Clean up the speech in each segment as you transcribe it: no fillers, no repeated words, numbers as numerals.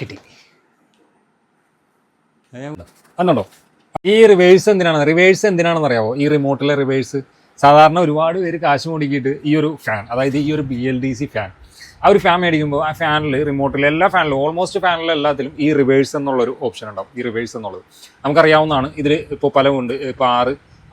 കിട്ടി. അതുണ്ടോ ഈ റിവേഴ്സ് എന്തിനാണെന്ന് അറിയാമോ? ഈ റിമോട്ടിലെ റിവേഴ്സ് സാധാരണ ഒരുപാട് പേര് കാശ് മുടക്കിയിട്ട് ഈ ഒരു ഫാൻ, അതായത് ഈ ഒരു BLDC ഫാൻ, ആ ഒരു ഫാൻ മേടിക്കുമ്പോൾ ആ ഫാനിൽ റിമോട്ടിൽ എല്ലാ ഫാനിലും ഓൾമോസ്റ്റ് ഫാനിലും എല്ലാത്തിലും ഈ റിവേഴ്സ് എന്നുള്ളൊരു ഓപ്ഷൻ ഉണ്ടാവും. ഈ റിവേഴ്സ് എന്നുള്ളത് നമുക്കറിയാവുന്നതാണ്. ഇതിൽ ഇപ്പോൾ പലവുണ്ട്. ഇപ്പോൾ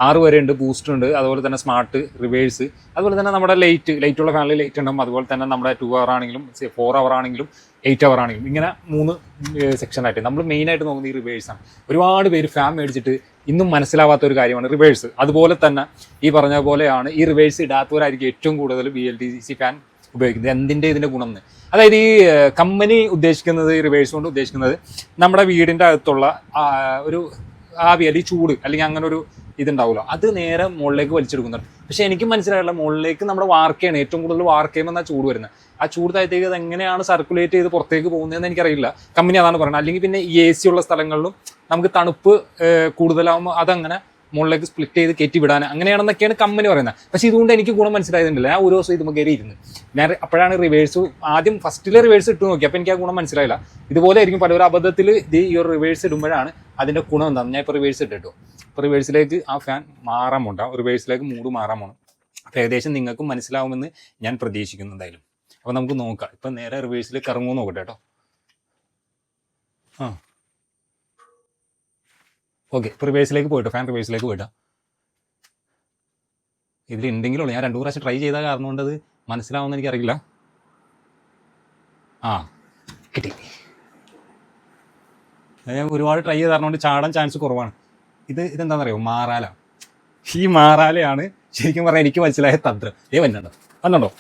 6 വരെ ഉണ്ട്, ബൂസ്റ്റ് ഉണ്ട്, അതുപോലെ തന്നെ സ്മാർട്ട് റിവേഴ്സ്, അതുപോലെ തന്നെ നമ്മുടെ ലൈറ്റുള്ള ഫാനിൽ ലൈറ്റ് ഉണ്ടാവും, അതുപോലെ തന്നെ നമ്മുടെ 2 അവർ ആണെങ്കിലും 4 അവർ ആണെങ്കിലും 8 അവർ ആണെങ്കിലും ഇങ്ങനെ 3 സെക്ഷനായിട്ട് നമ്മൾ മെയിനായിട്ട് നോക്കുന്നത് ഈ റിവേഴ്സാണ്. ഒരുപാട് പേര് ഫാൻ മേടിച്ചിട്ട് ഇന്നും മനസ്സിലാവാത്ത ഒരു കാര്യമാണ് റിവേഴ്സ്. അതുപോലെ തന്നെ ഈ പറഞ്ഞ പോലെയാണ് ഈ റിവേഴ്സ് ഇടാത്തവരായിരിക്കും ഏറ്റവും കൂടുതൽ BLDC ഫാൻ ഉപയോഗിക്കുന്നത്. ഇതിൻ്റെ ഗുണം എന്ന്, അതായത് ഈ കമ്പനി ഉദ്ദേശിക്കുന്നത്, ഈ റിവേഴ്സ് കൊണ്ട് ഉദ്ദേശിക്കുന്നത് നമ്മുടെ വീടിൻ്റെ അകത്തുള്ള ഒരു ആവി അല്ലെങ്കിൽ ചൂട് അല്ലെങ്കിൽ അങ്ങനെ ഒരു ഇതുണ്ടാവുമല്ലോ, അത് നേരെ മുകളിലേക്ക് വലിച്ചെടുക്കുന്നുണ്ട്. പക്ഷേ എനിക്ക് മനസ്സിലായില്ല, മുകളിലേക്ക് നമ്മുടെ വാർക്കയാണ് ഏറ്റവും കൂടുതൽ വാർക്ക് ചെയ്യുമ്പോൾ ചൂട് വരുന്നത്. ആ ചൂട് താഴത്തേക്ക് അത് എങ്ങനെയാണ് സർക്കുലേറ്റ് ചെയ്ത് പുറത്തേക്ക് പോകുന്നതെന്ന് എനിക്കറിയില്ല. കമ്പനി അതാണ് പറയുന്നത്. അല്ലെങ്കിൽ പിന്നെ ഈ AC ഉള്ള സ്ഥലങ്ങളിലും നമുക്ക് തണുപ്പ് കൂടുതലാകുമ്പോൾ അതങ്ങനെ മുകളിലേക്ക് സ്പ്ലിറ്റ് ചെയ്ത് കയറ്റി വിടാൻ അങ്ങനെയാണെന്നൊക്കെയാണ് കമ്പനി പറയുന്നത്. പക്ഷേ ഇതുകൊണ്ട് എനിക്ക് ഗുണം മനസ്സിലായതുണ്ടല്ലോ. ഞാൻ ഒരു ദിവസം ഇതുമ്പോൾ കയറി ഇരുന്ന് ഞാൻ അപ്പോഴാണ് റിവേഴ്സ് ആദ്യം ഫസ്റ്റിലെ റിവേഴ്സ് ഇട്ട് നോക്കി. അപ്പോൾ എനിക്ക് ആ ഗുണം മനസ്സിലായില്ല. ഇതുപോലെ ആയിരിക്കും പലരും അബദ്ധത്തിൽ ഈ ഒരു റിവേഴ്സ് ഇടുമ്പോഴാണ് അതിൻ്റെ ഗുണം എന്താണെന്ന്. ഞാൻ ഇപ്പോൾ റിവേഴ്സ് ഇട്ടിട്ടു. ഇപ്പോൾ റിവേഴ്സിലേക്ക് ആ ഫാൻ മാറാൻ പോകണ്ട, റിവേഴ്സിലേക്ക് മൂഡ് മാറാൻ പോകണം. അപ്പോൾ ഏകദേശം നിങ്ങൾക്കും മനസ്സിലാവുമെന്ന് ഞാൻ പ്രതീക്ഷിക്കുന്നു എന്തായാലും. അപ്പോൾ നമുക്ക് നോക്കാം. ഇപ്പം നേരെ റിവേഴ്സിലേക്ക് ഇറങ്ങുമെന്ന് നോക്കട്ടെ കേട്ടോ. ഓക്കെ, ഇപ്പോൾ റിവേഴ്സിലേക്ക് പോയിട്ടോ, ഫാൻ റിവേഴ്സിലേക്ക് പോയിട്ടോ. ഇതിലുണ്ടെങ്കിലുള്ളൂ, ഞാൻ 2 പ്രാവശ്യം ട്രൈ ചെയ്ത കാരണം കൊണ്ട് അത് മനസ്സിലാവുമെന്ന് എനിക്കറിയില്ല. കിട്ടി. ഞാൻ ഒരുപാട് ട്രൈ ചെയ്ത കാരണം കൊണ്ട് ചാടാൻ ചാൻസ് കുറവാണ്. ഇതെന്താണെന്ന് അറിയോ? മാറാല. ഈ മാറാലയാണ് ശരിക്കും പറഞ്ഞാൽ എനിക്ക് മനസ്സിലായ തന്ത്രം. വന്നുണ്ടോ?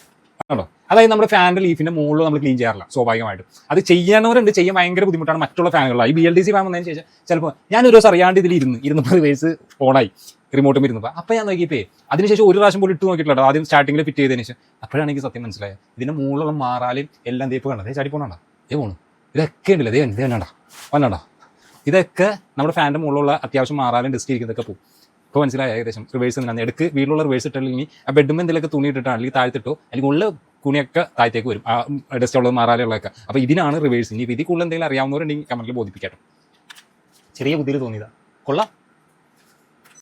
അതായത് നമ്മുടെ ഫാനിൻ്റെ ലീഫിൻ്റെ മുകളിൽ നമ്മൾ ക്ലീൻ ചെയ്യാറില്ല സ്വാഭാവികമായിട്ടും. അത് ചെയ്യാനവരുണ്ട്, ചെയ്യാൻ ഭയങ്കര ബുദ്ധിമുട്ടാണ് മറ്റുള്ള ഫാനുകളാണ്. ഈ BLDC ഫാൻ വന്നതിന് ശേഷം ചിലപ്പോൾ ഞാനൊരു ദിവസം അറിയാണ്ട് ഇരുന്നപ്പോൾ റിവേഴ്സ് ഓണായി, റിമോട്ടും ഇരുന്നപ്പോൾ. അപ്പോൾ ഞാൻ നോക്കിയപ്പോൾ അതിനുശേഷം ഒരു പ്രാവശ്യം പോലും ഇട്ട് നോക്കിയിട്ടില്ല. ആദ്യം സ്റ്റാർട്ടിങ്ങിൽ ഫിറ്റ് ചെയ്തതിന് ശേഷം അപ്പോഴാണ് എനിക്ക് സത്യം മനസ്സിലായത്. ഇതിൻ്റെ മുകളിലുള്ള മാറാലും എല്ലാം തേപ്പ് കണ്ടത് ചാടി പോകണോ? പോണു. ഇതൊക്കെ ഉണ്ടല്ലോ, വന്നണ്ട. ഇതൊക്കെ നമ്മുടെ ഫാനിൻ്റെ മുകളിലുള്ള അത്യാവശ്യം മാറാലും ഡസ്റ്റ് ഇരിക്കുന്നതൊക്കെ പോകും. ഇപ്പോൾ മനസ്സിലായ ഏകദേശം റിവേഴ്സ് എന്താണ്. എടുക്ക് വീട്ടിലുള്ള റിവേഴ്സ് ഇട്ടില്ലെങ്കിൽ ആ ബെഡ്റൂമിൽ എന്തെങ്കിലുമൊക്കെ തുണി ഇട്ടിട്ടോ അല്ലെങ്കിൽ താഴ്ത്തിട്ടോ അല്ലെങ്കിൽ ഉള്ള തുണിയൊക്കെ താഴത്തേക്ക് വരും, ആ ഡസ്റ്റ് ഉള്ളത് മാറാലുള്ളതൊക്കെ. അപ്പോൾ ഇതിനാണ് റിവേഴ്സ്. ഇനി ഇതിൽ കൂടുതൽ എന്തെങ്കിലും അറിയാവുന്നവരുണ്ടെങ്കിൽ കമൻറ്റിൽ ബോധിപ്പിക്കാട്ടോ. ചെറിയ ബുദ്ധിയിൽ തോന്നിയതാണ്, കൊള്ളാം.